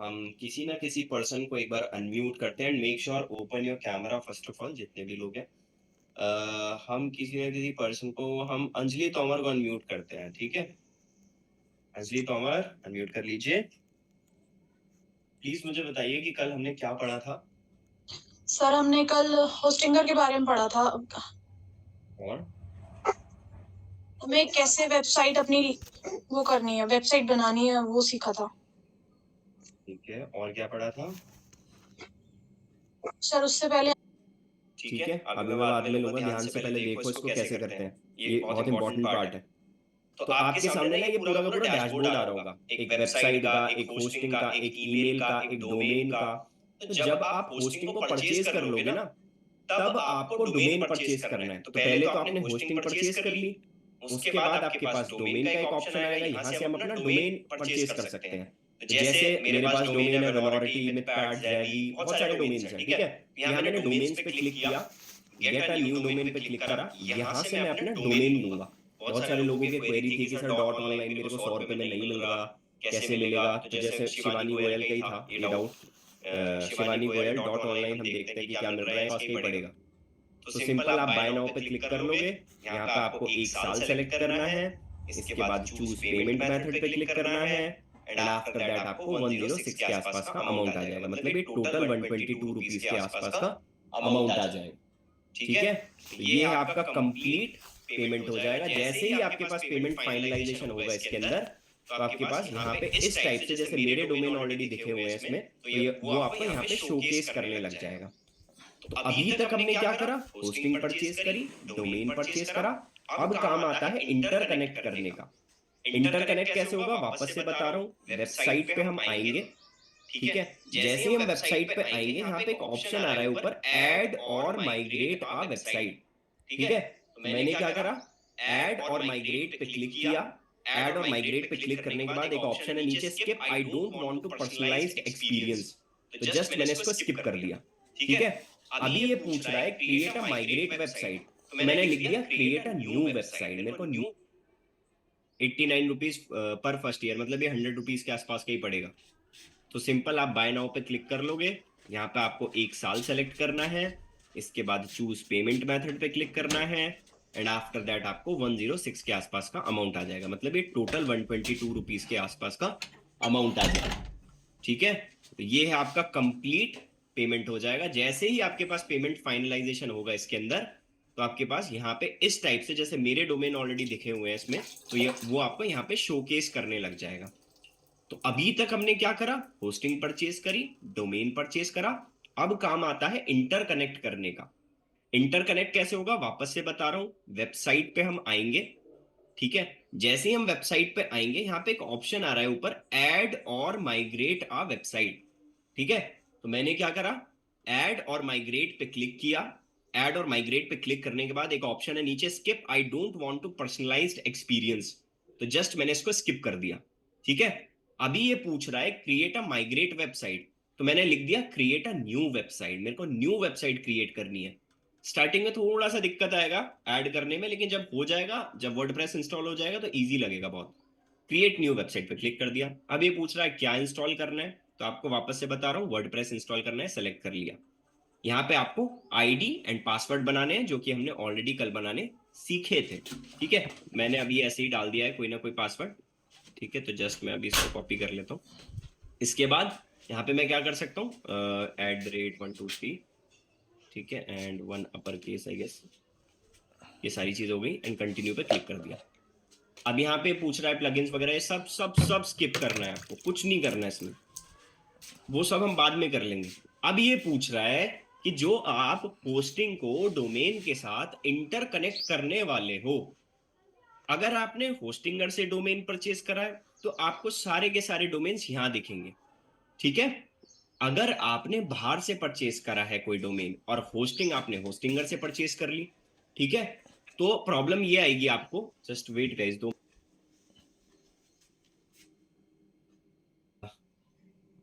हम किसी ना किसी पर्सन को एक बार अनम्यूट करते हैं and make sure open your camera first of all जितने भी लोग हैं। हम किसी ना किसी पर्सन को हम अंजलि तोमर को अनम्यूट करते हैं, ठीक है? अंजलि तोमर अनम्यूट कर लीजिए। प्लीज मुझे बताइए कि कल हमने क्या पढ़ा था। सर हमने कल होस्टिंगर के बारे में पढ़ा था। और हमें कैसे वेबसाइट अपनी वो करनी है, वेबसाइट बनानी है, वो सीखा था। ठीक है, और क्या पढ़ा था? सर उससे पहले ठीक है, अभी मैं बाद में लूंगा, ध्यान से पहले देखो इसको कैसे करते हैं। ये बहुत इंपॉर्टेंट पार्ट है। तो आपके सामने ना ये पूरा का पूरा डैशबोर्ड आ रहा होगा, एक वेबसाइट का, एक होस्टिंग का, एक ईमेल का, एक डोमेन का। तो जब आप होस्टिंग को परचेज कर लोगे ना, तब आपको डोमेन परचेज करना है। तो पहले तो आपने होस्टिंग परचेज कर ली, उसके बाद आपके पास डोमेन का एक ऑप्शन आएगा, यहाँ से हम अपना डोमेन परचेज कर सकते हैं। तो जैसे मेरे पास डोमेन है वेलोरिटी, मिथपैड, ज़ेवी, बहुत सारे डोमेन्स हैं, ठीक है? यहाँ मैंने डोमेन्स पे क्लिक किया, गेट अ न्यू डोमेन पे क्लिक करा, यहाँ से मैं अपना डोमेन लूंगा। बहुत सारे लोगों की क्वेरी थी कि सर डॉट ऑनलाइन मेरे को 100 रुपए में नहीं मिल रहा, कैसे मिलेगा? तो जैसे शिवानी गोयल का ही था ये doubt. Shivani Goyal dot online हम देखते हैं कि क्या मिल रहा है, पास कहीं पड़ेगा। तो सिंपल आप बाय नाउ पे क्लिक कर लोगे, यहाँ पे आपको 1 साल सेलेक्ट करना है, इसके बाद चूज पेमेंट मेथड पे क्लिक करना है, एंड आफ्टर दैट आपको 106 के आसपास का अमाउंट आ जाएगा, मतलब ये टोटल 122 रुपीज के आसपास का अमाउंट आ जाएगा। ठीक है, तो ये है आपका कंप्लीट पेमेंट हो जाएगा। जैसे ही आपके पास पेमेंट फाइनलाइजेशन होगा इसके अंदर, तो आपके पास यहाँ पे इस टाइप से, जैसे मेरे डोमेन ऑलरेडी दिखे हुए हैं इसमें, तो ये वो आपको यहाँ पे शोकेस करने लग जाएगा। तो अभी तक हमने क्या करा? होस्टिंग परचेज करी, डोमेन परचेज करा। अब काम आता है इंटरकनेक्ट करने का। इंटरकनेक्ट कैसे होगा वापस से बता रहा हूं, वेबसाइट पे हम आएंगे, ठीक है? जैसे ही हम वेबसाइट पे आएंगे, यहाँ पे एक ऑप्शन आ रहा है ऊपर, ऐड और माइग्रेट आ वेबसाइट, ठीक है? तो मैंने क्या करा, ऐड और माइग्रेट पे क्लिक किया। ऐड और माइग्रेट पे क्लिक करने के बाद एक ऑप्शन है नीचे, skip I don't want to personalized experience. तो जस्ट मैंने इसको स्किप कर दिया, ठीक है? अभी ये पूछ रहा है क्रिएट अ माइग्रेट वेबसाइट, तो मैंने लिख दिया क्रिएट अ न्यू वेबसाइट। मेरे को new 89 rupees per first year, मतलब ये 100 रुपीज के आसपास का ही पड़ेगा। तो सिंपल आप बाय नाउ पे क्लिक कर लोगे, यहाँ पे आपको 1 साल सेलेक्ट करना है, इसके बाद चूज पेमेंट मेथड पे क्लिक करना है, एंड आफ्टर दैट आपको 106 के आसपास का अमाउंट आ जाएगा, मतलब ये टोटल 122 रुपीज के आसपास का अमाउंट आ जाएगा। ठीक है, तो ये है आपका कंप्लीट पेमेंट हो जाएगा। जैसे ही आपके पास पेमेंट फाइनलाइजेशन होगा इसके अंदर, तो आपके पास यहाँ पे इस टाइप से, जैसे मेरे डोमेन ऑलरेडी दिखे हुए हैं इसमें, तो ये वो आपको यहाँ पे शोकेस करने लग जाएगा। तो अभी तक हमने क्या करा? होस्टिंग परचेज करी, डोमेन परचेज करा। अब काम आता है इंटरकनेक्ट करने का। इंटरकनेक्ट कैसे होगा वापस से बता रहा हूं, वेबसाइट पे हम आएंगे, ठीक है? जैसे ही हम वेबसाइट पे आएंगे, यहाँ पे एक ऑप्शन आ रहा है ऊपर, ऐड और माइग्रेट आ वेबसाइट, ठीक है? तो मैंने क्या करा, ऐड और माइग्रेट पे क्लिक किया। ऐड और माइग्रेट पे क्लिक करने के बाद एक ऑप्शन है नीचे, skip I don't want to personalized experience. तो जस्ट मैंने इसको स्किप कर दिया, ठीक है? अभी ये पूछ रहा है क्रिएट अ माइग्रेट वेबसाइट, तो मैंने लिख दिया क्रिएट अ न्यू वेबसाइट। मेरे को न्यू वेबसाइट क्रिएट करनी है। स्टार्टिंग में थोड़ा सा दिक्कत आएगा ऐड करने में, लेकिन जब हो जाएगा, जब वर्डप्रेस इंस्टॉल हो जाएगा, तो इजी लगेगा बहुत। क्रिएट न्यू वेबसाइट पे क्लिक कर दिया। अब ये पूछ रहा है क्या इंस्टॉल करना है, तो आपको वापस से बता रहा हूँ, वर्डप्रेस इंस्टॉल करना है, सेलेक्ट कर लिया। यहाँ पे आपको आईडी एंड पासवर्ड बनाने हैं, जो कि हमने ऑलरेडी कल बनाने सीखे थे, ठीक है? मैंने अभी ऐसे ही डाल दिया है कोई ना कोई पासवर्ड, ठीक है? तो जस्ट मैं अभी इसको कॉपी कर लेता हूँ। इसके बाद यहाँ पे मैं क्या कर सकता हूँ, @123, ठीक है, and one upper case I guess. ये सारी चीज हो गई एंड कंटिन्यू पे क्लिक कर दिया। अब यहाँ पे पूछ रहा है प्लगइन्स वगैरह, ये सब सब सब स्किप करना है, आपको कुछ नहीं करना है इसमें, वो सब हम बाद में कर लेंगे। अब ये पूछ रहा है कि जो आप होस्टिंग को डोमेन के साथ इंटरकनेक्ट करने वाले हो, अगर आपने होस्टिंगर से डोमेन परचेज करा है, तो आपको सारे के सारे डोमेन्स यहाँ दिखेंगे, ठीक है? अगर आपने बाहर से परचेज करा है कोई डोमेन और होस्टिंग आपने होस्टिंगर से परचेज कर ली, ठीक है, तो प्रॉब्लम ये आएगी आपको, जस्ट वेट गाइस, दो।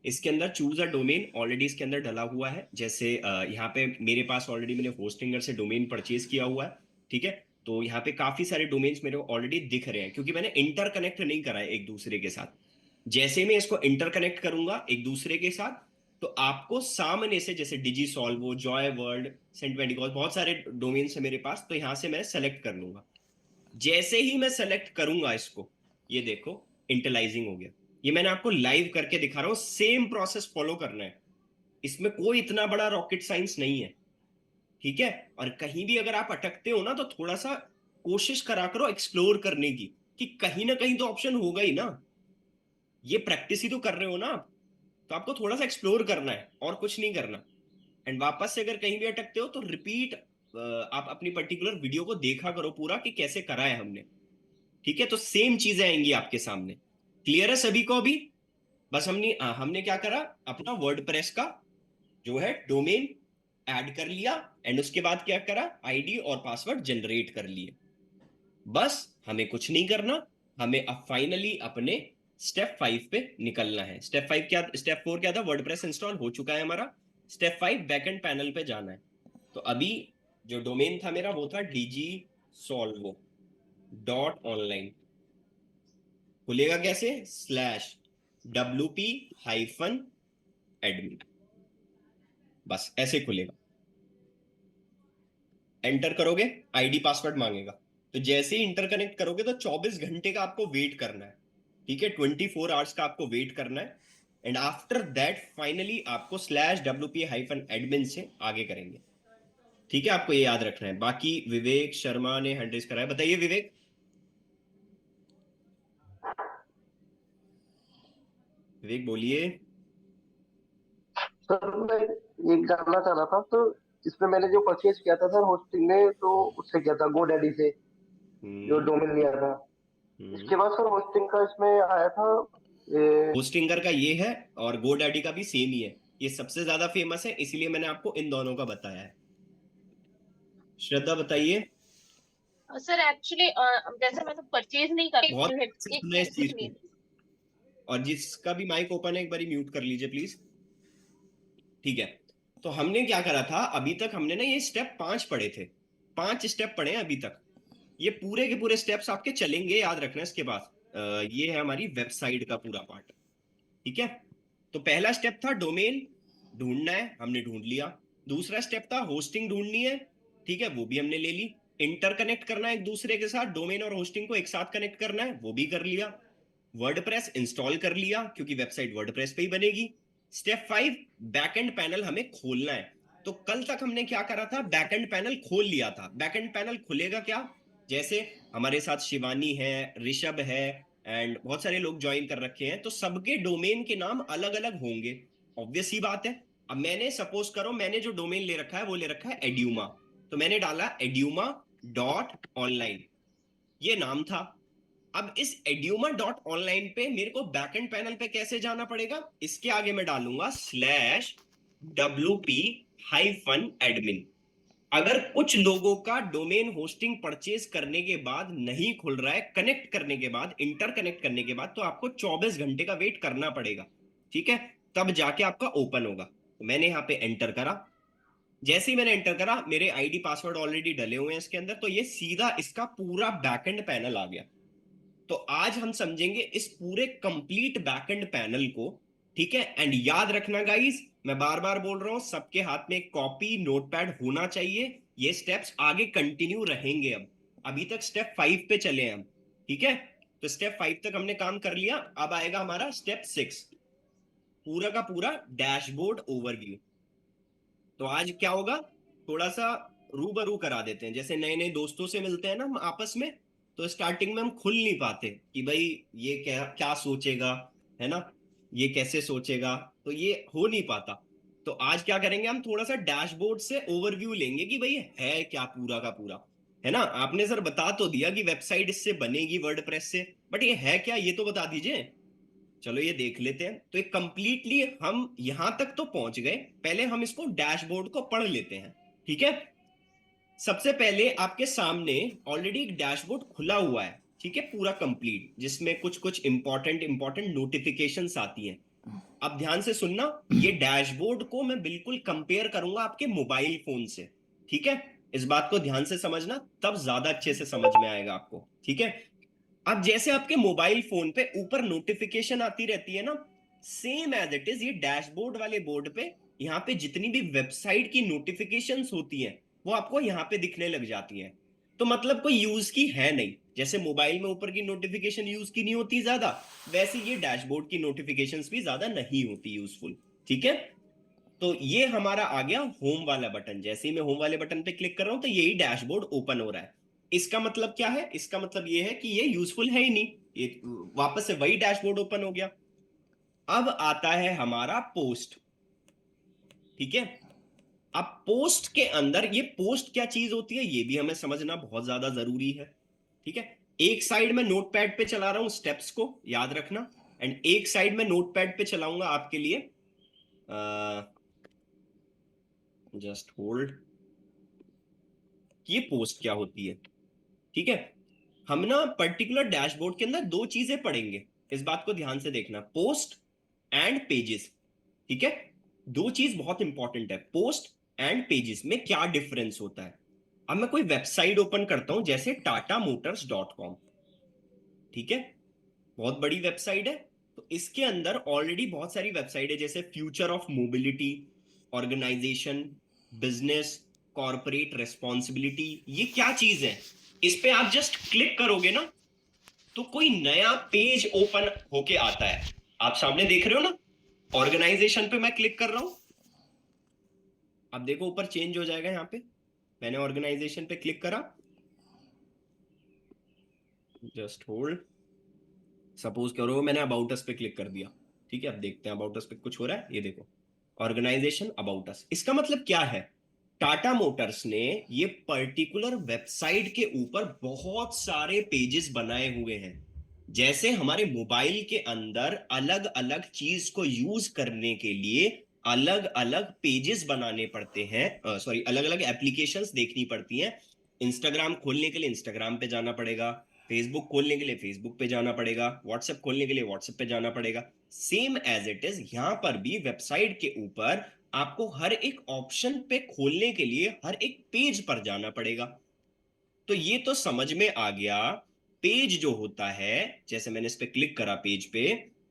इसके अंदर चूज अ डोमेन ऑलरेडी इसके अंदर डला हुआ है। जैसे यहाँ पे मेरे पास ऑलरेडी मैंने होस्टिंगर से डोमेन परचेज किया हुआ है, ठीक है? तो यहाँ पे काफी सारे डोमेन्स मेरे को ऑलरेडी दिख रहे हैं, क्योंकि मैंने इंटरकनेक्ट नहीं करा है एक दूसरे के साथ। जैसे मैं इसको इंटरकनेक्ट करूंगा एक दूसरे के साथ, तो आपको सामने से, जैसे डिजी सॉल्वो, जॉय वर्ल्ड, सेंट बहुत सारे डोमेन्स है मेरे पास, तो यहां से मैं सेलेक्ट कर लूंगा। जैसे ही मैं सेलेक्ट करूंगा इसको, ये देखो इंटरलाइजिंग हो गया। ये मैंने आपको लाइव करके दिखा रहा हूं, सेम प्रोसेस फॉलो करना है, इसमें कोई इतना बड़ा रॉकेट साइंस नहीं है। ठीक है। और कहीं भी अगर आप अटकते हो ना, तो थोड़ा सा कोशिश करा करो एक्सप्लोर करने की, कि कहीं ना कहीं तो ऑप्शन होगा ही ना। ये प्रैक्टिस ही तो कर रहे हो ना आप, तो आपको थोड़ा सा एक्सप्लोर करना है और कुछ नहीं करना। एंड वापस से अगर कहीं भी अटकते हो तो रिपीट, आप अपनी पर्टिकुलर वीडियो को देखा करो पूरा, कि कैसे करा है हमने। ठीक है, तो सेम चीजें आएंगी आपके सामने। क्लियर है सभी को अभी? बस हमने क्या करा, अपना वर्डप्रेस का जो है डोमेन ऐड कर लिया, एंड उसके बाद क्या करा, आईडी और पासवर्ड जनरेट कर लिए। बस हमें कुछ नहीं करना, हमें अब फाइनली अपने स्टेप 5 पे निकलना है। स्टेप 4 क्या था, वर्डप्रेस इंस्टॉल हो चुका है हमारा। स्टेप 5 बैकएंड पैनल पे जाना है। तो अभी जो डोमेन था मेरा वो था DigiSolvo.online। खुलेगा कैसे, /wp-admin, बस ऐसे खुलेगा। एंटर करोगे, आईडी पासवर्ड मांगेगा। तो जैसे ही इंटरकनेक्ट करोगे तो 24 घंटे का आपको वेट करना है। ठीक है, 24 आवर्स का आपको वेट करना है। एंड आफ्टर दैट फाइनली आपको /wp-admin से आगे करेंगे। ठीक है, आपको ये याद रखना है। बाकी विवेक शर्मा ने हैंड रेज करा है, बताइए विवेक। विवेक बोलिए। सर मैं एक जानना चाह रहा था, तो इसमें मैंने जो परचेज किया था सर होस्टिंग ने, तो उससे किया था गोडैडी से, जो हम्म। डोमेन लिया था। हम्म। इसके बाद सर होस्टिंग का इसमें आया था ये। होस्टिंगर का ये है, और गोडैडी का भी सेम ही है। ये सबसे ज्यादा फेमस है, इसीलिए मैंने आपको इन दोनों का बताया है। श्रद्धा बताइए। सर एक्चुअली जैसे मैंने परचेज नहीं करा, बहुत एक अच्छे से एक सुनना है इस चीज को। मिनट। और जिसका भी माइक ओपन है एक बार म्यूट कर लीजिए प्लीज। ठीक है। तो हमने क्या करा था, अभी तक हमने ना ये स्टेप 5 पढ़े थे। 5 स्टेप पढ़े हैं अभी तक। ये पूरे के पूरे स्टेप्स आपके चलेंगे, याद रखना। इसके बाद ये है हमारी वेबसाइट का पूरा पार्ट। ठीक है। तो पहला स्टेप था डोमेन ढूंढना है, हमने ढूंढ लिया। दूसरा स्टेप था होस्टिंग ढूंढनी है। ठीक है, वो भी हमने ले ली। इंटरकनेक्ट करना है एक दूसरे के साथ, डोमेन और होस्टिंग को एक साथ कनेक्ट करना है, वो भी कर लिया। वर्डप्रेस इंस्टॉल कर लिया, क्योंकि वेबसाइट वर्डप्रेस पे ही बनेगी। स्टेप 5, बैकएंड पैनल हमें खोलना है। तो कल तक हमने क्या करा था, बैकएंड पैनल खोल लिया था। बैकएंड पैनल खुलेगा क्या, जैसे हमारे साथ शिवानी है, ऋषभ है, एंड बहुत सारे लोग ज्वाइन कर रखे हैं, तो सबके डोमेन के नाम अलग अलग होंगे। ऑब्वियस ही बात है। अब मैंने सपोज करो, मैंने जो डोमेन ले रखा है वो ले रखा है एड्यूमा। तो मैंने डाला eduma.online, ये नाम था। अब इस eduma.online पे मेरे को बैकएंड पैनल पे कैसे जाना पड़ेगा, इसके आगे मैं डालूंगा /wp-admin। अगर कुछ लोगों का डोमेन होस्टिंग परचेज करने के बाद नहीं खुल रहा है, कनेक्ट करने के बाद, इंटरकनेक्ट करने के बाद, तो आपको 24 घंटे का वेट करना पड़ेगा। ठीक है, तब जाके आपका ओपन होगा। तो मैंने यहाँ पे एंटर करा। जैसे ही मैंने एंटर करा, मेरे आईडी पासवर्ड ऑलरेडी डले हुए हैं इसके अंदर, तो ये सीधा इसका पूरा बैकएंड पैनल आ गया। तो आज हम समझेंगे इस पूरे कंप्लीट बैकएंड पैनल को। ठीक है, एंड याद रखना गाइस, मैं बार बार बोल रहा हूं, सबके हाथ में एक कॉपी नोटपैड होना चाहिए। ये स्टेप्स आगे कंटिन्यू रहेंगे। अब अभी तक स्टेप 5 पे चले हैं हम। ठीक है, तो स्टेप 5 तक हमने काम कर लिया। अब आएगा हमारा स्टेप 6, पूरा का पूरा डैशबोर्ड ओवरव्यू। तो आज क्या होगा, थोड़ा सा रूबरू करा देते हैं। जैसे नए नए दोस्तों से मिलते हैं ना हम आपस में, तो स्टार्टिंग में हम खुल नहीं पाते कि भाई ये क्या क्या सोचेगा, है ना, ये कैसे सोचेगा, तो ये हो नहीं पाता। तो आज क्या करेंगे, हम थोड़ा सा डैशबोर्ड से ओवरव्यू लेंगे कि भाई है क्या पूरा का पूरा। है ना, आपने सर बता तो दिया कि वेबसाइट इससे बनेगी वर्डप्रेस से, बट ये है क्या, ये तो बता दीजिए। चलो ये देख लेते हैं। तो एक कंप्लीटली हम यहां तक तो पहुंच गए, पहले हम इसको डैशबोर्ड को पढ़ लेते हैं। ठीक है, सबसे पहले आपके सामने ऑलरेडी एक डैशबोर्ड खुला हुआ है। ठीक है, पूरा कंप्लीट, जिसमें कुछ कुछ इंपॉर्टेंट इंपॉर्टेंट नोटिफिकेशंस आती हैं। अब ध्यान से सुनना, ये डैशबोर्ड को मैं बिल्कुल कंपेयर करूंगा आपके मोबाइल फोन से। ठीक है, इस बात को ध्यान से समझना, तब ज्यादा अच्छे से समझ में आएगा आपको। ठीक है, अब जैसे आपके मोबाइल फोन पे ऊपर नोटिफिकेशन आती रहती है ना, सेम एज इट इज ये डैशबोर्ड वाले बोर्ड पे यहाँ पे जितनी भी वेबसाइट की नोटिफिकेशंस होती हैं वो आपको यहाँ पे दिखने लग जाती हैं। तो मतलब कोई यूज की है नहीं, जैसे मोबाइल में ऊपर की नोटिफिकेशन यूज की नहीं होती ज्यादा, वैसे ये डैशबोर्ड की नोटिफिकेशंस भी ज्यादा नहीं होती यूजफुल। ठीक है, तो ये हमारा आ गया होम वाला बटन। जैसे ही मैं होम वाले बटन पे क्लिक कर रहा हूं तो यही डैशबोर्ड ओपन हो रहा है। इसका मतलब क्या है? इसका मतलब ये है कि ये यूजफुल है ही नहीं, ये वापस से वही डैशबोर्ड ओपन हो गया। अब आता है हमारा पोस्ट। ठीक है, अब पोस्ट के अंदर ये पोस्ट क्या चीज होती है ये भी हमें समझना बहुत ज्यादा जरूरी है। ठीक है, एक साइड में नोटपैड पे चला रहा हूं स्टेप्स को याद रखना, एंड एक साइड में नोटपैड पे चलाऊंगा आपके लिए, जस्ट होल्ड, ये पोस्ट क्या होती है। ठीक है, हम ना पर्टिकुलर डैशबोर्ड के अंदर दो चीजें पढ़ेंगे, इस बात को ध्यान से देखना, पोस्ट एंड पेजेस। ठीक है, दो चीज बहुत इंपॉर्टेंट है, पोस्ट एंड पेजेस में क्या डिफरेंस होता है। अब मैं कोई वेबसाइट ओपन करता हूं जैसे tatamotors.com। ठीक है, बहुत बड़ी वेबसाइट है, तो इसके अंदर ऑलरेडी बहुत सारी वेबसाइट है जैसे future of mobility, organisation, business, corporate responsibility. ये क्या चीज है? इस पे आप जस्ट क्लिक करोगे ना तो कोई नया पेज ओपन होके आता है। आप सामने देख रहे हो ना, ऑर्गेनाइजेशन पे मैं क्लिक कर रहा हूं, अब देखो ऊपर चेंज हो जाएगा। यहां पे मैंने ऑर्गेनाइजेशन पे क्लिक करा, जस्ट होल्ड, सपोज करो मैंने अबाउट अस पे क्लिक कर दिया। ठीक है, अब देखते हैं अबाउट अस पे कुछ हो रहा है। ये देखो ऑर्गेनाइजेशन अबाउट अस, इसका मतलब क्या है? टाटा मोटर्स ने ये पर्टिकुलर वेबसाइट के ऊपर बहुत सारे पेजेस बनाए हुए हैं। जैसे हमारे मोबाइल के अंदर अलग अलग चीज को यूज करने के लिए अलग अलग पेजेस बनाने पड़ते हैं, सॉरी अलग अलग एप्लीकेशंस देखनी पड़ती हैं। इंस्टाग्राम खोलने के लिए इंस्टाग्राम पे जाना पड़ेगा, फेसबुक खोलने के लिए फेसबुक पे जाना पड़ेगा, व्हाट्सएप खोलने के लिए व्हाट्सएप पे जाना पड़ेगा। सेम एज इट इज यहां पर भी वेबसाइट के ऊपर आपको हर एक ऑप्शन पे खोलने के लिए हर एक पेज पर जाना पड़ेगा। तो ये तो समझ में आ गया। पेज जो होता है, जैसे मैंने इस पे क्लिक करा पेज पे,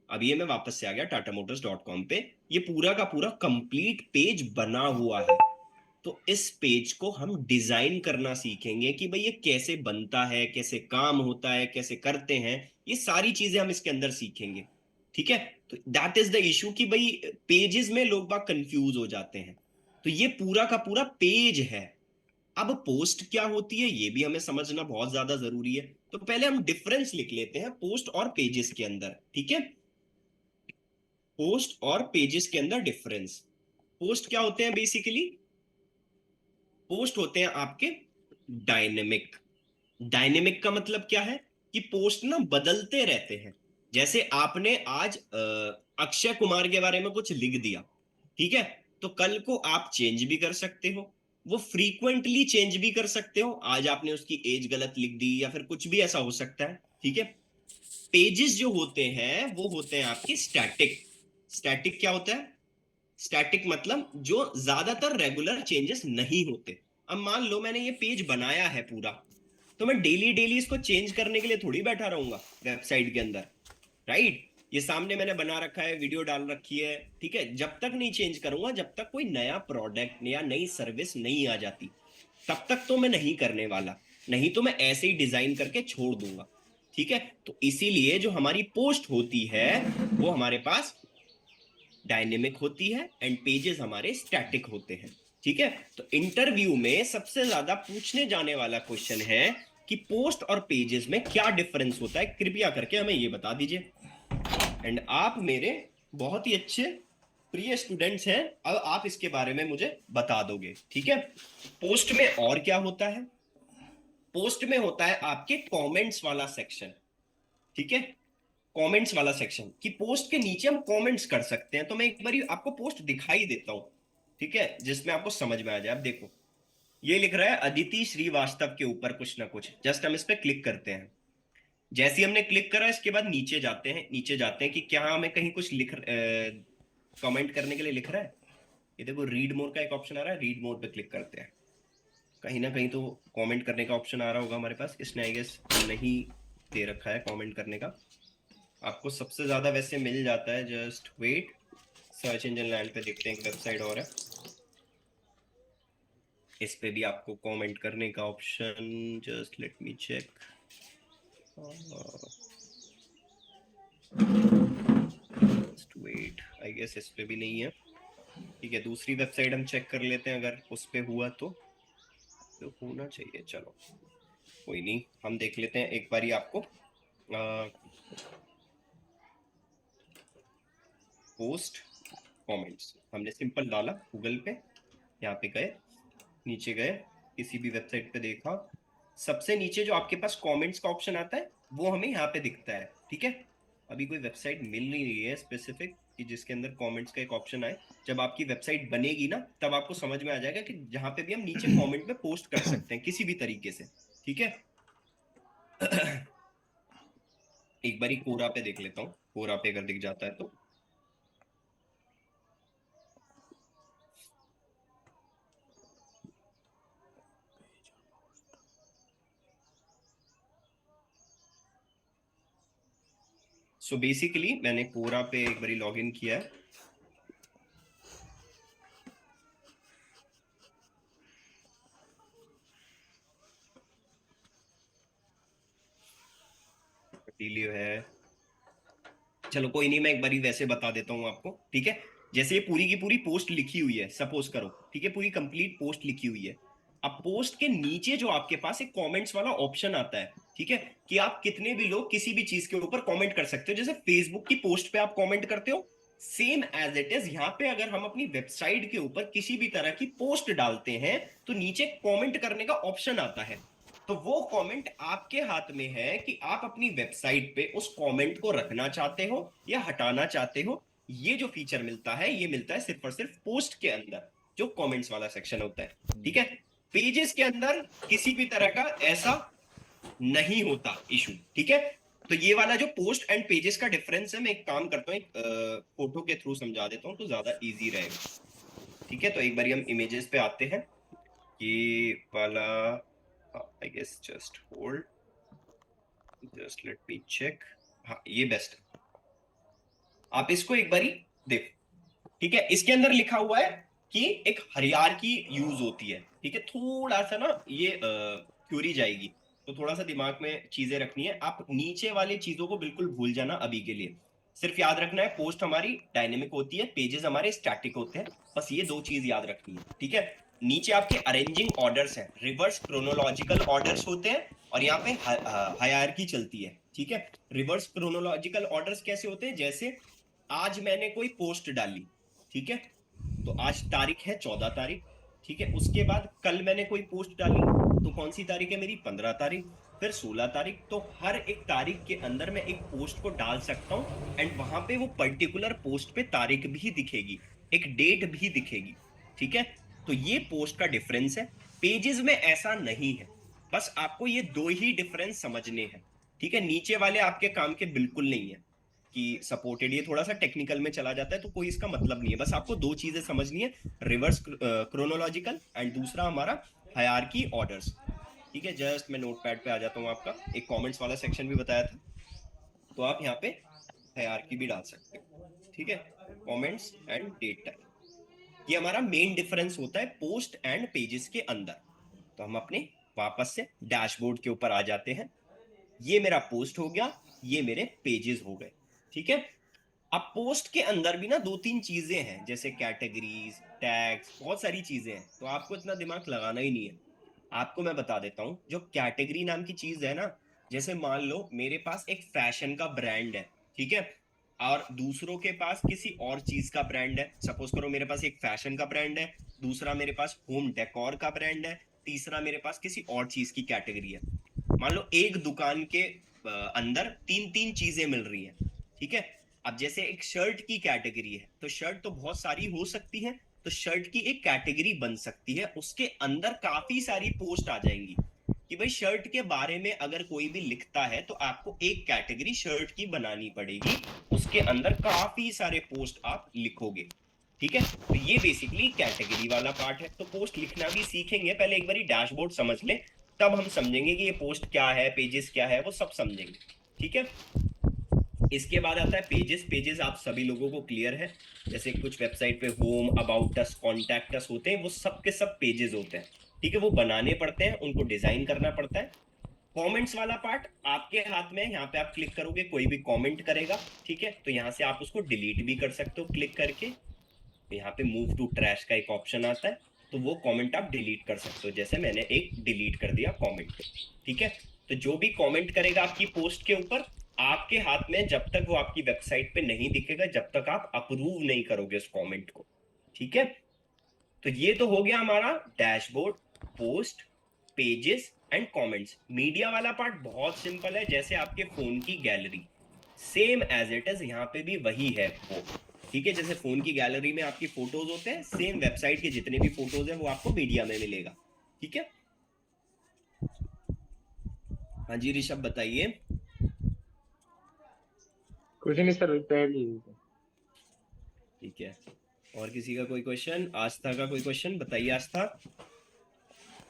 अब ये मैं वापस से आ गया tatamotors.com पे, ये पूरा का पूरा कंप्लीट पेज बना हुआ है। तो इस पेज को हम डिजाइन करना सीखेंगे कि भाई ये कैसे बनता है, कैसे काम होता है, कैसे करते हैं, ये सारी चीजें हम इसके अंदर सीखेंगे। ठीक है, तो दैट इज द इशू कि भाई पेजेस में लोग बाग कंफ्यूज हो जाते हैं। तो ये पूरा का पूरा पेज है। अब पोस्ट क्या होती है ये भी हमें समझना बहुत ज्यादा जरूरी है। तो पहले हम डिफरेंस लिख लेते हैं पोस्ट और पेजेस के अंदर। ठीक है, पोस्ट और पेजेस के अंदर डिफरेंस। पोस्ट क्या होते हैं बेसिकली? पोस्ट होते हैं आपके डायनेमिक। डायनेमिक का मतलब क्या है कि पोस्ट ना बदलते रहते हैं। जैसे आपने आज अक्षय कुमार के बारे में कुछ लिख दिया, ठीक है, तो कल को आप चेंज भी कर सकते हो, वो फ्रीक्वेंटली चेंज भी कर सकते हो। आज आपने उसकी एज गलत लिख दी या फिर कुछ भी ऐसा हो सकता है। ठीक है, पेजेस जो होते हैं वो होते हैं आपके स्टैटिक। स्टैटिक क्या होता है? स्टैटिक मतलब जो ज्यादातर रेगुलर चेंजेस नहीं होते। अब मान लो मैंने ये पेज बनाया है पूरा, तो मैं डेली डेली इसको चेंज करने के लिए थोड़ी बैठा रहूंगा वेबसाइट के अंदर, राइट? ये सामने मैंने बना रखा है, वीडियो डाल रखी है, ठीक है, जब तक नहीं चेंज करूंगा, जब तक कोई नया प्रोडक्ट या नई सर्विस नहीं आ जाती, तब तक तो मैं नहीं करने वाला। नहीं तो मैं ऐसे ही डिजाइन करके छोड़ दूंगा। ठीक है, तो इसीलिए जो हमारी पोस्ट होती है वो हमारे पास डायनेमिक होती है एंड पेजेस हमारे स्टैटिक होते हैं। ठीक है, तो इंटरव्यू में सबसे ज्यादा पूछने जाने वाला क्वेश्चन है कि पोस्ट और पेजेस में क्या डिफरेंस होता है, कृपया करके हमें ये बता दीजिए। एंड आप मेरे बहुत ही अच्छे प्रिय स्टूडेंट्स हैं, अब आप इसके बारे में मुझे बता दोगे। ठीक है, पोस्ट में और क्या होता है? पोस्ट में होता है आपके कमेंट्स वाला सेक्शन। ठीक है, कमेंट्स वाला सेक्शन कि पोस्ट के नीचे हम कमेंट्स कर सकते हैं। तो मैं एक बार आपको पोस्ट दिखाई देता हूं, ठीक है, जिसमें आपको समझ में आ जाए। अब देखो ये लिख रहा है अदिति श्रीवास्तव के ऊपर कुछ ना कुछ, जस्ट हम इस पे क्लिक करते हैं। जैसे ही हमने क्लिक करा इसके बाद नीचे जाते हैं, नीचे जाते हैं कि क्या हमें कहीं कुछ कमेंट करने के लिए लिख रहा है। ये देखो रीड मोर का एक ऑप्शन आ रहा है, रीड मोर पे क्लिक करते हैं। कहीं ना कहीं तो कमेंट करने का ऑप्शन आ रहा होगा हमारे पास, इसने आई गेस नहीं दे रखा है कमेंट करने का। आपको सबसे ज्यादा वैसे मिल जाता है, just wait, search engine land पे देखते हैं एक वेबसाइट और है, इस पे भी आपको कमेंट करने का option, just let me check. Just wait, I guess इस पे भी नहीं है। ठीक है, दूसरी वेबसाइट हम चेक कर लेते हैं, अगर उस पे हुआ तो होना चाहिए। चलो कोई नहीं, हम देख लेते हैं एक बारी आपको। पोस्ट कमेंट्स हमने सिंपल डाला गूगल पे, यहाँ पे गए, नीचे गए, किसी भी वेबसाइट पे देखा, सबसे नीचे जो आपके पास कमेंट्स का ऑप्शन आता है वो हमें यहाँ पे दिखता है। ठीक है, अभी कोई वेबसाइट मिल नहीं रही है स्पेसिफिक कि जिसके अंदर कमेंट्स का एक ऑप्शन आए। जब आपकी वेबसाइट बनेगी ना तब आपको समझ में आ जाएगा कि जहां पे भी हम नीचे कमेंट में पोस्ट कर सकते हैं किसी भी तरीके से। ठीक है, एक बारी कोरा पे देख लेता हूँ, कोरा पे अगर दिख जाता है तो। सो बेसिकली मैंने कोरा पे एक बारी लॉगिन किया है। डिलीव है, चलो कोई नहीं, मैं एक बारी वैसे बता देता हूँ आपको। ठीक है, जैसे ये पूरी की पूरी पोस्ट लिखी हुई है, सपोज करो, ठीक है, पूरी कंप्लीट पोस्ट लिखी हुई है। अब पोस्ट के नीचे जो आपके पास एक कमेंट्स वाला ऑप्शन आता है, ठीक है, कि आप कितने भी लोग किसी भी चीज के ऊपर कमेंट कर सकते हो। जैसे फेसबुक की पोस्ट पे आप कमेंट करते हो, सेम एज इट इज यहाँ पे अगर हम अपनी वेबसाइट के ऊपर किसी भी तरह की पोस्ट डालते हैं तो नीचे कमेंट करने का ऑप्शन आता है। तो वो कमेंट आपके हाथ में है कि आप अपनी वेबसाइट पे उस कमेंट को रखना चाहते हो या हटाना चाहते हो। ये जो फीचर मिलता है ये मिलता है सिर्फ और सिर्फ पोस्ट के अंदर, जो कमेंट्स वाला सेक्शन होता है। ठीक है, पेजेस के अंदर किसी भी तरह का ऐसा नहीं होता इशू। ठीक है, तो ये वाला जो पोस्ट एंड पेजेस का डिफरेंस है, मैं एक काम करता हूँ, एक फोटो के थ्रू समझा देता हूँ तो ज्यादा इजी रहेगा। ठीक है, तो एक बार हम इमेजेस पे आते हैं, ये वाला I guess just hold, just let me check। हाँ ये बेस्ट, आप इसको एक बारी देखो। ठीक है, इसके अंदर लिखा हुआ है कि एक हायरार्की यूज होती है। ठीक है, थोड़ा सा ना ये क्यूरी जाएगी तो थोड़ा सा दिमाग में चीजें रखनी है। आप नीचे वाली चीजों को बिल्कुल भूल जाना अभी के लिए, सिर्फ याद रखना है पोस्ट हमारी डायनेमिक होती है, पेजेस हमारे स्टैटिक होते हैं, बस ये दो चीज याद रखनी है। ठीक है, नीचे आपके अरेंजिंग ऑर्डर्स हैं, रिवर्स क्रोनोलॉजिकल ऑर्डर्स होते हैं और यहाँ पे हायरार्की चलती है। ठीक है, रिवर्स क्रोनोलॉजिकल ऑर्डर्स कैसे होते हैं, जैसे आज मैंने कोई पोस्ट डाली, ठीक है, तो आज तारीख है 14 तारीख। ठीक है, उसके बाद कल मैंने कोई पोस्ट डाली तो कौन सी तारीख है मेरी, 15 तारीख, फिर 16 तारीख। तो हर एक तारीख के अंदर मैं एक पोस्ट को डाल सकता हूँ एंड वहां पे वो पर्टिकुलर पोस्ट पे तारीख भी दिखेगी, एक डेट भी दिखेगी। ठीक है, तो ये पोस्ट का डिफरेंस है। पेजेस में ऐसा नहीं है, बस आपको ये दो ही डिफरेंस समझने हैं। ठीक है, नीचे वाले आपके काम के बिल्कुल नहीं है कि सपोर्टेड, ये थोड़ा सा टेक्निकल में चला जाता है तो कोई इसका मतलब नहीं है। बस आपको दो चीजें समझनी है, रिवर्स क्रोनोलॉजिकल एंड दूसरा हमारा हायरार्की ऑर्डर्स। ठीक है, जस्ट मैं नोटपैड पे आ जाता हूँ, आपका एक कमेंट्स वाला सेक्शन भी बताया था तो आप यहाँ पे हायरार्की भी डाल सकते हो। ठीक है, कमेंट्स एंड डेट टाइप, ये हमारा मेन डिफरेंस होता है पोस्ट एंड पेजेस के अंदर। तो हम अपने वापस से डैशबोर्ड के ऊपर आ जाते हैं। ये मेरा पोस्ट हो गया, ये मेरे पेजेस हो गए। ठीक है, अब पोस्ट के अंदर भी ना दो तीन चीजें हैं, जैसे कैटेगरीज, टैग्स, बहुत सारी चीजें हैं, तो आपको इतना दिमाग लगाना ही नहीं है। आपको मैं बता देता हूँ, जो कैटेगरी नाम की चीज है ना, जैसे मान लो मेरे पास एक फैशन का ब्रांड है, ठीक है, और दूसरों के पास किसी और चीज का ब्रांड है। सपोज करो मेरे पास एक फैशन का ब्रांड है, दूसरा मेरे पास होम डेकोर का ब्रांड है, तीसरा मेरे पास किसी और चीज की कैटेगरी है। मान लो एक दुकान के अंदर तीन तीन चीजें मिल रही हैं। ठीक है, अब जैसे एक शर्ट की कैटेगरी है तो शर्ट तो बहुत सारी हो सकती है, तो शर्ट की एक कैटेगरी बन सकती है, उसके अंदर काफी सारी पोस्ट आ जाएंगी कि भाई शर्ट के बारे में अगर कोई भी लिखता है तो आपको एक कैटेगरी शर्ट की बनानी पड़ेगी, उसके अंदर काफी सारे पोस्ट आप लिखोगे। ठीक है, तो ये बेसिकली कैटेगरी वाला पार्ट है। तो पोस्ट लिखना भी सीखेंगे, पहले एक बारी डैशबोर्ड समझ ले, तब हम समझेंगे कि ये पोस्ट क्या है, पेजेस क्या है, वो सब समझेंगे। ठीक है, इसके बाद आता है पेजेस। पेजेस आप सभी लोगों को क्लियर है, जैसे कुछ वेबसाइट पे home, about us, contact us होते हैं, वो सब के सब पेजेस होते हैं। ठीक है, वो बनाने पड़ते हैं, उनको डिजाइन करना पड़ता है। कमेंट्स वाला पार्ट आपके हाथ में है, यहाँ पे आप क्लिक करोगे, कोई भी कमेंट करेगा, ठीक है, तो यहाँ से आप उसको डिलीट भी कर सकते हो क्लिक करके। यहाँ पे मूव टू ट्रैश का एक ऑप्शन आता है, तो वो कमेंट आप डिलीट कर सकते हो, जैसे मैंने एक डिलीट कर दिया कमेंट। ठीक है, तो जो भी कमेंट करेगा आपकी पोस्ट के ऊपर, आपके हाथ में जब तक वो आपकी वेबसाइट पे नहीं दिखेगा, जब तक आप अप्रूव नहीं करोगे उस कमेंट को। ठीक है, तो ये तो हो गया हमारा dashboard, post, pages and comments. Media वाला पार्ट बहुत सिंपल है, जैसे आपके फोन की gallery, same as it is यहाँ पे भी वही है वो। ठीक है, जैसे फोन की गैलरी में आपकी फोटोज होते हैं, सेम वेबसाइट के जितने भी फोटोज हैं वो आपको मीडिया में मिलेगा। ठीक है, हाँ जी ऋषभ बताइए। कुछ नहीं सर, पहली। ठीक है, और किसी का कोई क्वेश्चन? आस्था का कोई क्वेश्चन? बताइए आस्था।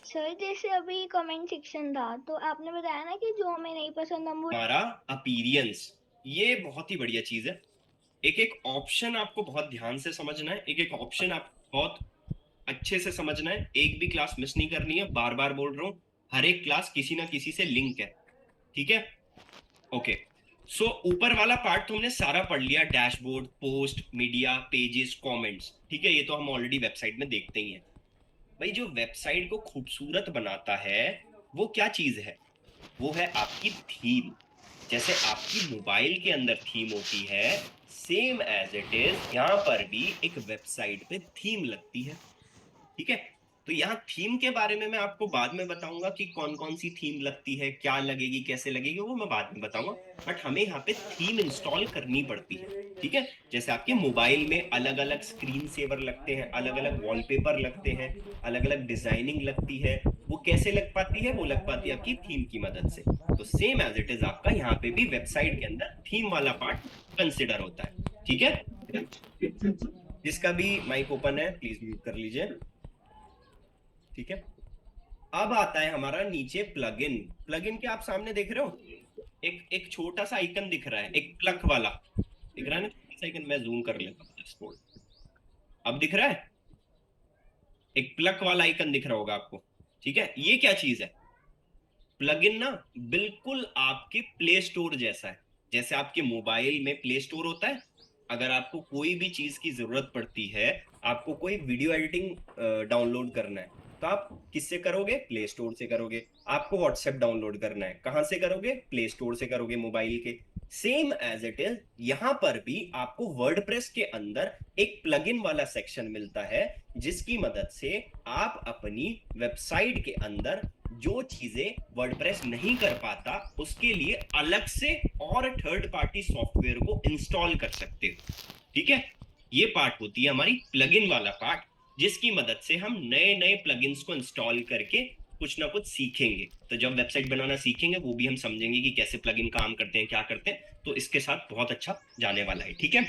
सर जैसे अभी कमेंट सेक्शन था तो आपने बताया ना कि जो हमें नहीं पसंद हम वो हमारा अपीरियंस, ये बहुत ही बढ़िया चीज है। एक एक ऑप्शन आपको बहुत ध्यान से समझना है, एक एक ऑप्शन आप बहुत अच्छे से समझना है, एक भी क्लास मिस नहीं करनी है। बार बार बोल रहा हूँ, हर एक क्लास किसी ना किसी से लिंक है। ठीक है, ओके। सो ऊपर वाला पार्ट तो हमने सारा पढ़ लिया, dashboard, post, media, pages, comments. ठीक है, ये तो हम ऑलरेडी वेबसाइट में देखते ही हैं। भाई जो वेबसाइट को खूबसूरत बनाता है वो क्या चीज है? वो है आपकी थीम। जैसे आपकी मोबाइल के अंदर थीम होती है, सेम एज इट इज यहाँ पर भी एक वेबसाइट पे थीम लगती है। ठीक है, तो यहाँ थीम के बारे में मैं आपको बाद में बताऊंगा कि कौन कौन सी थीम लगती है, क्या लगेगी, कैसे लगेगी, वो मैं बाद में बताऊंगा। बट हमें यहाँ पे थीम इंस्टॉल करनी पड़ती है। ठीक है, जैसे आपके मोबाइल में अलग अलग स्क्रीन सेवर लगते हैं, अलग अलग वॉलपेपर लगते हैं, अलग अलग डिजाइनिंग लगती है, वो कैसे लग पाती है? वो लग पाती है आपकी थीम की मदद से। तो सेम एज इट इज आपका यहाँ पे भी वेबसाइट के अंदर थीम वाला पार्ट कंसिडर होता है। ठीक है, जिसका भी माइक ओपन है प्लीज म्यूट कर लीजिए। ठीक है, अब आता है हमारा नीचे प्लगइन। प्लगइन के आप सामने देख रहे हो, एक छोटा सा आइकन दिख रहा है, एक प्लग वाला दिख रहा है ना आइकन। मैं जूम कर लेता हूँ, अब दिख रहा है, एक प्लग वाला आइकन दिख रहा होगा आपको। ठीक है, ये क्या चीज है? प्लगइन ना बिल्कुल आपके प्ले स्टोर जैसा है। जैसे आपके मोबाइल में प्ले स्टोर होता है, अगर आपको कोई भी चीज की जरूरत पड़ती है, आपको कोई वीडियो एडिटिंग डाउनलोड करना है, तो आप किससे करोगे? प्ले स्टोर से करोगे। आपको व्हाट्सएप डाउनलोड करना है, कहां से करोगे? प्ले स्टोर से करोगे, मोबाइल के। सेम एज इट इज यहां पर भी आपको वर्डप्रेस के अंदर एक प्लगइन वाला सेक्शन मिलता है, जिसकी मदद से आप अपनी वेबसाइट के अंदर जो चीजें वर्डप्रेस नहीं कर पाता, उसके लिए अलग से और थर्ड पार्टी सॉफ्टवेयर को इंस्टॉल कर सकते हो। ठीक है, ये पार्ट होती है हमारी प्लगइन वाला पार्ट, जिसकी मदद से हम नए नए प्लगइन्स को इंस्टॉल करके कुछ ना कुछ सीखेंगे। तो जब वेबसाइट बनाना सीखेंगे, वो भी हम समझेंगे कि कैसे प्लगइन काम करते हैं, क्या करते हैं। तो इसके साथ बहुत अच्छा जाने वाला है। ठीक है,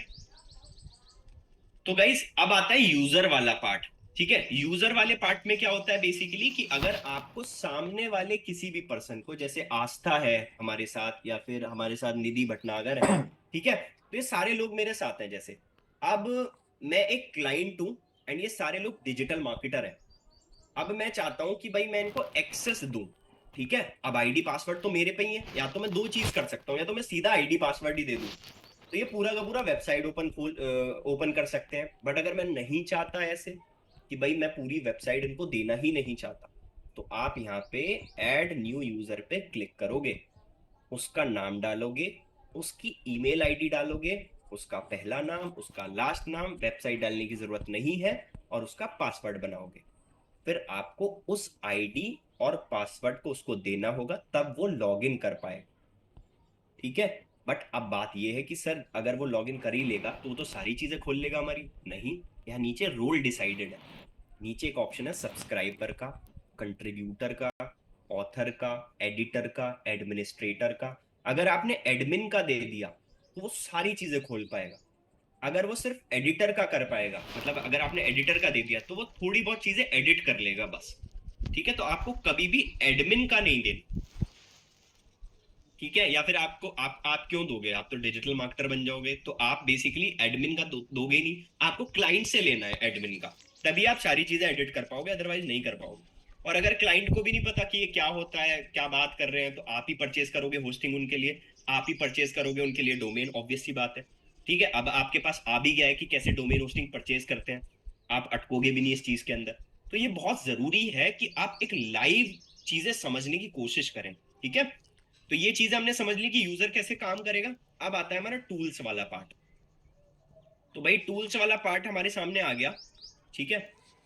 तो गाइस अब आता है यूजर वाला पार्ट। ठीक है, यूजर वाले पार्ट में क्या होता है बेसिकली कि अगर आपको सामने वाले किसी भी पर्सन को, जैसे आस्था है हमारे साथ, या फिर हमारे साथ निधि भटनागर है, ठीक है, तो ये सारे लोग मेरे साथ हैं। जैसे अब मैं एक क्लाइंट हूं एंड ये सारे लोग डिजिटल मार्केटर हैं। अब मैं चाहता हूं कि भाई मैं इनको एक्सेस दूं। ठीक है, अब आईडी पासवर्ड तो मेरे पे ही है, या तो मैं दो चीज कर सकता हूं, या तो मैं सीधा आईडी पासवर्ड ही दे दूं, तो ये पूरा का पूरा वेबसाइट ओपन कर सकते हैं। बट अगर मैं नहीं चाहता ऐसे कि भाई मैं पूरी वेबसाइट इनको देना ही नहीं चाहता, तो आप यहाँ पे ऐड न्यू यूजर पे क्लिक करोगे, उसका नाम डालोगे, उसकी ईमेल आईडी डालोगे, उसका पहला नाम, उसका लास्ट नाम, वेबसाइट डालने की जरूरत नहीं है, और उसका पासवर्ड बनाओगे। फिर आपको उस आईडी और पासवर्ड को उसको देना होगा, तब वो लॉगिन कर पाएगा। ठीक है, बट अब बात यह है कि सर अगर वो लॉगिन कर ही लेगा तो वो तो सारी चीजें खोल लेगा हमारी। नहीं, यहाँ नीचे रोल डिसाइडेड है। नीचे एक ऑप्शन है सब्सक्राइबर का, कंट्रीब्यूटर का, ऑथर का, एडिटर का, एडमिनिस्ट्रेटर का। अगर आपने एडमिन का दे दिया तो वो सारी चीजें खोल पाएगा। अगर वो सिर्फ एडिटर का कर पाएगा, मतलब अगर आपने एडिटर का दे दिया तो वो थोड़ी बहुत चीजें एडिट कर लेगा बस। ठीक है, तो आपको कभी भी एडमिन का नहीं देना, ठीक है, या फिर आपको आप क्यों दोगे, आप तो डिजिटल मार्केटर बन जाओगे, तो आप बेसिकली एडमिन का दोगे नहीं, आपको क्लाइंट से लेना है एडमिन का, तभी आप सारी चीजें एडिट कर पाओगे, अदरवाइज नहीं कर पाओगे। और अगर क्लाइंट को भी नहीं पता कि ये क्या होता है, क्या बात कर रहे हैं, तो आप ही परचेज करोगे होस्टिंग उनके लिए, आप ही परचेज करोगे उनके लिए डोमेन, ऑब्वियस सी बात है। ठीक है, अब आपके पास आ भी गया है कि कैसे डोमेन होस्टिंग परचेज करते हैं, आप अटकोगे भी नहीं इस चीज के अंदर। तो ये बहुत जरूरी है कि आप एक लाइव चीजें समझने की कोशिश करें, ठीक है। तो ये चीज हमने समझ ली कि यूजर कैसे काम करेगा। अब आता है हमारा टूल्स वाला पार्ट। तो भाई टूल्स वाला पार्ट हमारे सामने आ गया, ठीक है।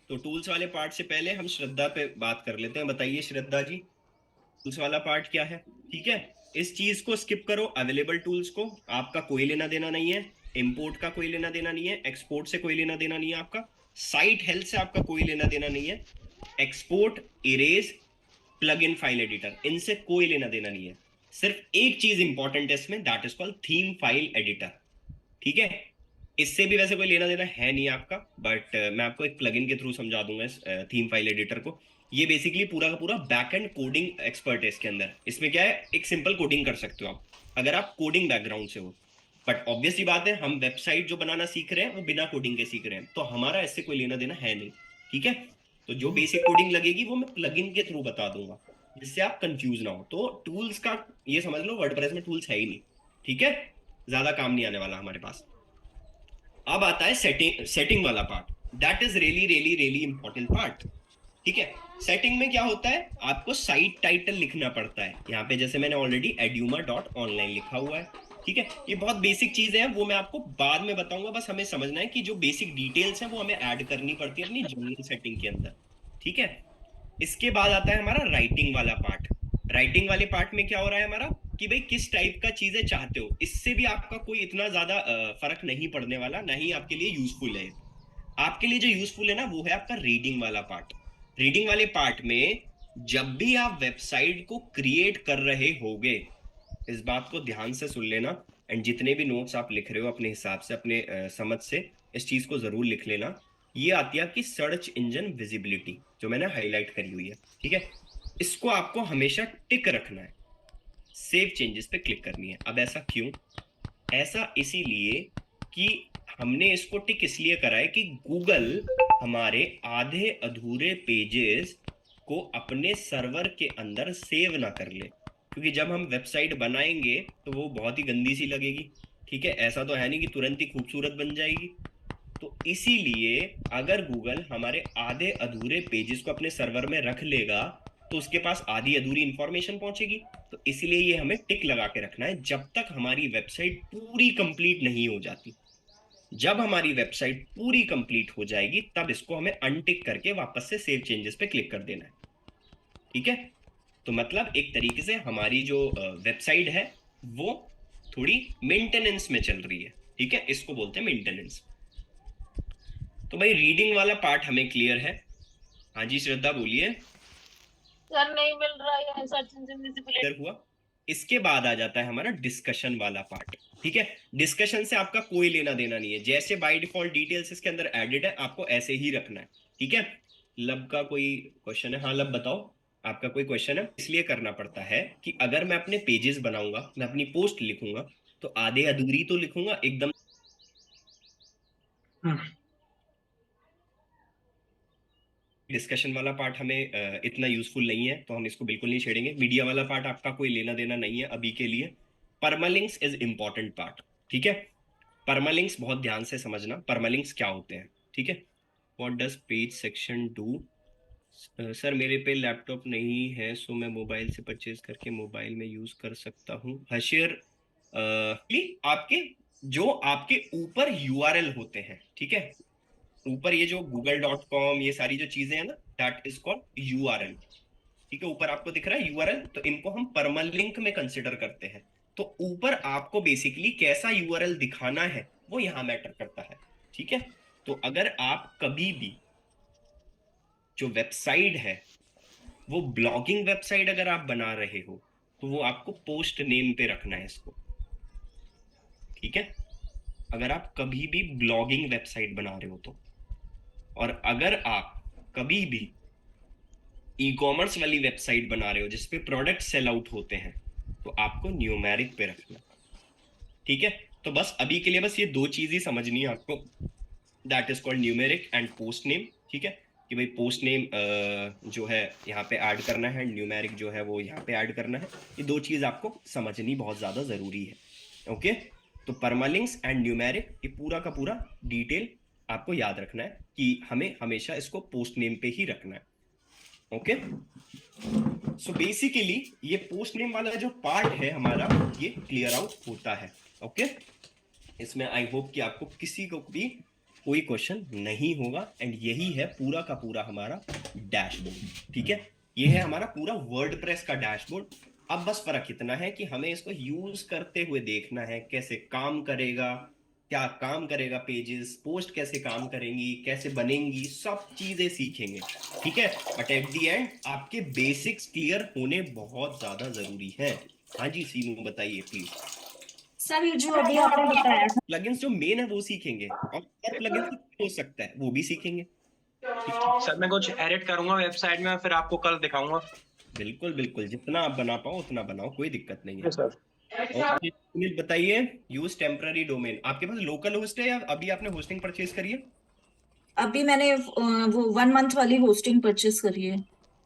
तो टूल्स वाले पार्ट से पहले हम श्रद्धा पे बात कर लेते हैं। बताइए श्रद्धा जी, टूल्स वाला पार्ट क्या है? ठीक है, इस चीज को स्किप करो, अवेलेबल टूल्स को आपका कोई लेना देना नहीं है, इंपोर्ट का कोई लेना देना नहीं है, एक्सपोर्ट से कोई लेना देना नहीं है आपका, साइट हेल्थ से आपका कोई लेना देना नहीं है, export, erase, plug in file editor, इनसे कोई लेना देना नहीं है। सिर्फ एक चीज इंपॉर्टेंट है इसमें, that is called theme file editor, ठीक है। इससे भी वैसे कोई लेना देना है नहीं आपका, बट मैं आपको एक प्लगइन के थ्रू समझा दूंगा इस थीम फाइल एडिटर को। ये बेसिकली पूरा का पूरा बैक एंड कोडिंग एक्सपर्ट है इसके अंदर। इसमें क्या है, एक सिंपल कोडिंग कर सकते हो आप अगर आप कोडिंग बैकग्राउंड से हो, बट ऑब्वियस सी बात है हम वेबसाइट जो बनाना सीख रहे हैं वो बिना कोडिंग के सीख रहे हैं, तो हमारा इससे कोई लेना देना है नहीं, ठीक है। तो जो बेसिक कोडिंग लगेगी वो मैं प्लगइन के थ्रू बता दूंगा, जिससे आप कंफ्यूज ना हो। तो टूल्स का ये समझ लो, वर्डप्रेस में टूल्स है ही नहीं, ठीक है, ज्यादा काम नहीं आने वाला हमारे पास। अब आता है सेटिंग वाला part, that is really really really important part, ठीक है। सेटिंग में क्या होता है, आपको साइट टाइटल लिखना पड़ता है। यहाँ पे जैसे मैंने ऑलरेडी eduma.online लिखा हुआ है, ठीक है। ये बहुत बेसिक चीजें हैं, वो मैं आपको बाद में बताऊंगा, बस हमें समझना है कि जो बेसिक डिटेल्स हैं वो हमें ऐड करनी पड़ती है अपनी जनरल सेटिंग के अंदर, ठीक है। इसके बाद आता है हमारा राइटिंग वाला पार्ट। राइटिंग वाले पार्ट में क्या हो रहा है हमारा, कि भाई किस टाइप का चीजें चाहते हो। इससे भी आपका कोई इतना ज्यादा फर्क नहीं पड़ने वाला, ना ही आपके लिए यूजफुल है। आपके लिए जो यूजफुल है ना, वो है आपका रीडिंग वाला पार्ट। रीडिंग वाले पार्ट में जब भी आप वेबसाइट को क्रिएट कर रहे होगे, इस बात को ध्यान से सुन लेना, एंड जितने भी नोट्स आप लिख रहे हो अपने हिसाब से, अपने समझ से, इस चीज को जरूर लिख लेना। ये आती है आपकी सर्च इंजन विजिबिलिटी, जो मैंने हाईलाइट करी हुई है, ठीक है। इसको आपको हमेशा टिक रखना है, सेव चेंजेस पे क्लिक करनी है। अब ऐसा क्यों? ऐसा इसीलिए कि हमने इसको टिक इसलिए करा है कि गूगल हमारे आधे अधूरे पेजेस को अपने सर्वर के अंदर सेव ना कर ले, क्योंकि जब हम वेबसाइट बनाएंगे तो वो बहुत ही गंदी सी लगेगी, ठीक है। ऐसा तो है नहीं कि तुरंत ही खूबसूरत बन जाएगी। तो इसीलिए अगर गूगल हमारे आधे अधूरे पेजेस को अपने सर्वर में रख लेगा तो उसके पास आधी अधूरी इंफॉर्मेशन पहुंचेगी। तो इसलिए ये हमें टिक लगा के रखना है जब तक हमारी वेबसाइट पूरी कंप्लीट नहीं हो जाती। जब हमारी वेबसाइट पूरी कंप्लीट हो जाएगी तब इसको हमें अनटिक करके वापस से सेव चेंजेस पे क्लिक कर देना है, ठीक है। तो मतलब एक तरीके से हमारी जो वेबसाइट है वो थोड़ी मेंटेनेंस में चल रही है, ठीक है, इसको बोलते हैं मेंटेनेंस। तो भाई रीडिंग वाला पार्ट हमें क्लियर है। हाँ जी श्रद्धा बोलिए। सर नहीं मिल रहा है सर्च इंजन विजिबिलिटी। क्लियर हुआ। इसके बाद आ जाता है हमारा डिस्कशन वाला पार्ट, ठीक है। डिस्कशन से आपका कोई लेना देना नहीं है, जैसे बाय डिफॉल्ट डिटेल्स इसके अंदर एडेड है आपको ऐसे ही रखना है, ठीक है। लब का कोई क्वेश्चन है? हाँ लब बताओ, आपका कोई क्वेश्चन है? इसलिए करना पड़ता है कि अगर मैं अपने पेजेस बनाऊंगा, मैं अपनी पोस्ट लिखूंगा, तो आधे अधूरी तो लिखूंगा एकदम। डिस्कशन वाला पार्ट हमें इतना यूजफुल नहीं है, तो हम इसको बिल्कुल नहीं छेड़ेंगे। मीडिया वाला पार्ट आपका कोई लेना देना नहीं है अभी के लिए। परमालिंक्स इज इंपॉर्टेंट पार्ट, ठीक है। परमालिंक्स बहुत ध्यान से समझना, परमालिंक्स क्या होते हैं, ठीक है। What does page section do? Sir मेरे पे लैपटॉप नहीं है, सो मैं मोबाइल से परचेज करके मोबाइल में यूज कर सकता हूँ। हशीर, आपके जो आपके ऊपर यूआरएल होते हैं, ठीक है, ऊपर ये जो google.com ये सारी जो चीजें हैं ना, दैट इज कॉल्ड यूआरएल, ठीक है। ऊपर आपको दिख रहा है यूआरएल, तो इनको हम परमालिंक में कंसिडर करते हैं। तो ऊपर आपको बेसिकली कैसा यूआरएल दिखाना है वो यहाँ मैटर करता है, ठीक है। तो अगर आप कभी भी जो वेबसाइट है वो ब्लॉगिंग वेबसाइट अगर आप बना रहे हो तो वो आपको पोस्ट नेम पे रखना है इसको, ठीक है। अगर आप कभी भी ब्लॉगिंग वेबसाइट बना रहे हो तो, और अगर आप कभी भी ई कॉमर्स वाली वेबसाइट बना रहे हो जिसपे प्रोडक्ट सेल आउट होते हैं, तो आपको न्यूमेरिक पे रखना। ठीक है, तो बस अभी के लिए बस ये दो चीज ही समझनी है आपको, that is called numeric and post name. ठीक है, कि भाई पोस्ट नेम जो है यहाँ पे ऐड करना है, न्यूमेरिक जो है वो यहाँ पे ऐड करना है। ये दो चीज आपको समझनी बहुत ज्यादा जरूरी है। ओके, तो परमालिंक्स एंड न्यूमेरिक, ये पूरा का पूरा डिटेल आपको याद रखना है कि हमें हमेशा इसको पोस्ट नेम पे ही रखना है। ओके, सो बेसिकली ये पोस्ट नेम वाला जो पार्ट है हमारा, ये क्लियर आउट होता है। ओके, इसमें आई होप कि आपको किसी को भी कोई क्वेश्चन नहीं होगा। एंड यही है पूरा का पूरा हमारा डैशबोर्ड। ठीक है, ये है हमारा पूरा वर्डप्रेस का डैशबोर्ड। अब बस फर्क इतना है कि हमें इसको यूज करते हुए देखना है कैसे काम करेगा, क्या काम करेगा, पेजेस पोस्ट कैसे काम करेंगी, कैसे बनेंगी, सब चीजें सीखेंगे। ठीक है, बट एट द एंड आपके बेसिक्स क्लियर होने बहुत ज्यादा जरूरी है। हाँ जी सीनू बताइए प्लीज। सर ये जो अभी आपने बताया था, प्लगइन्स जो मेन है वो सीखेंगे, और प्लगइन्स हो सकता है वो भी सीखेंगे। सर मैं कुछ एडिट करूंगा वेबसाइट में, फिर आपको कल दिखाऊंगा। बिल्कुल बिल्कुल, जितना आप बना पाओ उतना बनाओ, कोई दिक्कत नहीं है। सर ओके सुनील बताइए, यूज टेम्पररी डोमेन, आपके पास लोकल होस्ट है या अभी आपने होस्टिंग परचेज करी है? अभी मैंने वो 1 मंथ वाली होस्टिंग परचेस करी है।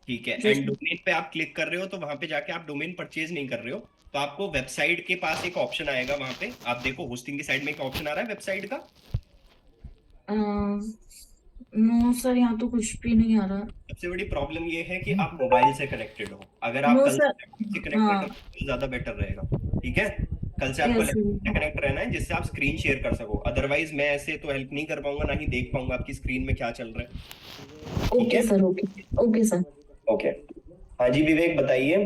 ठीक है, जो एंड डोमेन पे आप क्लिक कर रहे हो तो वहां पे जाके आप डोमेन परचेज नहीं कर रहे हो, तो आपको वेबसाइट के पास एक ऑप्शन आएगा, वहां पे आप देखो होस्टिंग की साइड में एक ऑप्शन आ रहा है वेबसाइट का। नो सर, यहाँ तो कुछ भी नहीं आ रहा। सबसे बड़ी प्रॉब्लम ये है कि आप मोबाइल से कनेक्टेड हो, अगर आप नो कल सर, से कनेक्टेड हाँ हो तो ज्यादा बेटर रहेगा। ठीक है, कल से आपको यस लैपटॉप से कनेक्ट रहना है जिससे आप स्क्रीन शेयर कर सको, अदरवाइज मैं ऐसे तो हेल्प नहीं कर पाऊंगा, ना ही देख पाऊंगा आपकी स्क्रीन में क्या चल रहा है। ठीक ओके है, सर, ओके सर। ओके हाँ जी विवेक बताइए।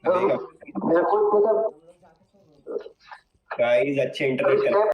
मेरे को मतलब गाइस अच्छे इंटरनेट